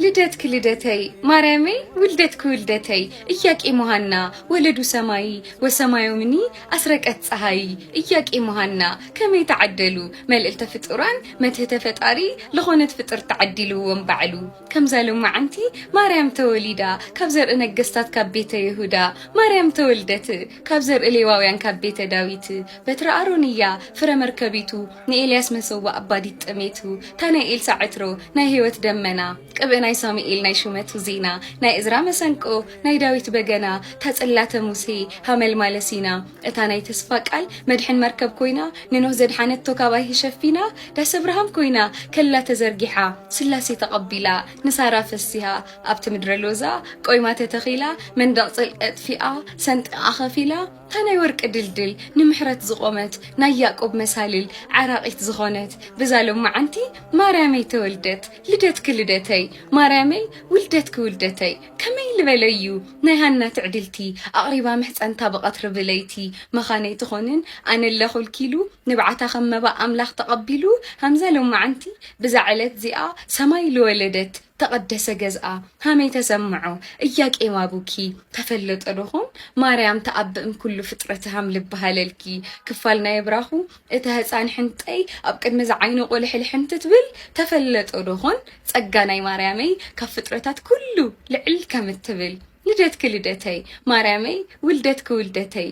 ልደትክ ልደተይ ማርያሜ ውልደትክ ውልደተይ ኢያቄሞሃና ወለዱ ሰማይ ወሰማዩ ምኒ አስረቀት ፀሐይ ኢያቄሞሃና ከመይ ተዓደሉ መልእልተ ፍጡራን መትህተ ፈጣሪ ለኾነት ፍጥር ተዓዲልዎም ባዕሉ ከምዛሎም ማዓንቲ ማርያም ተወሊዳ ካብ ዘርኢ ነገስታት ካብ ቤተ ይሁዳ ማርያም ተወልደት ካብ ዘርኢ ሌዋውያን ካብ ቤተ ዳዊት በትረ አሮንያ ፍረ መርከቢቱ ንኤልያስ መሰዋ አባዲት ጠሜቱ ታናይ ኤልሳ ዕትሮ ናይ ህይወት ደመና ቅብናይ ሳሙኤል ናይ ሹመቱ ዜና ናይ እዝራ መሰንቆ ናይ ዳዊት በገና ታጸላተ ሙሴ ሃመል ማለሲና እታ ናይ ተስፋ ቃል መድሕን መርከብ ኮይና ንኖህ ዘድሓነቶ ካባይ ሸፊና ዳስ አብርሃም ኮይና ከላ ተዘርጊሓ ስላሴ ተቀቢላ ንሳራ ፈሲሃ ኣብቲ ምድረ ሎዛ ቆይማ ተተኺላ መንደቕ ጽልቀት ፊኣ ሰንጥቃ ኸፊላ ታናይ ወርቂ ድልድል ንምሕረት ዝቆመት ናይ ያዕቆብ መሳልል ዓራቂት ዝኾነት ብዛሎም ማዓንቲ ማርያመይ ተወልደት ልደትክ ልደተይ ማርያመይ ውልደትክ ውልደተይ ከመይ ልበለዩ ናይ ሃና ትዕድልቲ ኣቕሪባ ምሕፀንታ በቐትሪ ብለይቲ መኻነይ ትኾንን ኣነ ለኹልኪሉ ንብዓታ ኸመባ ኣምላኽ ተቐቢሉ ሃምዛሎም ማዓንቲ ብዛዕለት ዚኣ ሰማይ ልወለደት ተቀደሰ ገዝአ ሃመይ ተሰምዖ ኢያቄም አቡኪ ተፈለጠ ደኹም ማርያም ተአብእም ኩሉ ፍጥረትሃም ልበሃለልኪ ክፋል ናይ ብራኹ እተ ህፃን ሕንጠይ ኣብ ቅድሚ ዝዓይኑ ቆልሕል ሕንቲ ትብል ተፈለጠ ደኹን ጸጋ ናይ ማርያመይ ካብ ፍጥረታት ኩሉ ልዕል ከም እትብል ልደትክ ልደተይ ማርያመይ ውልደትክ ውልደተይ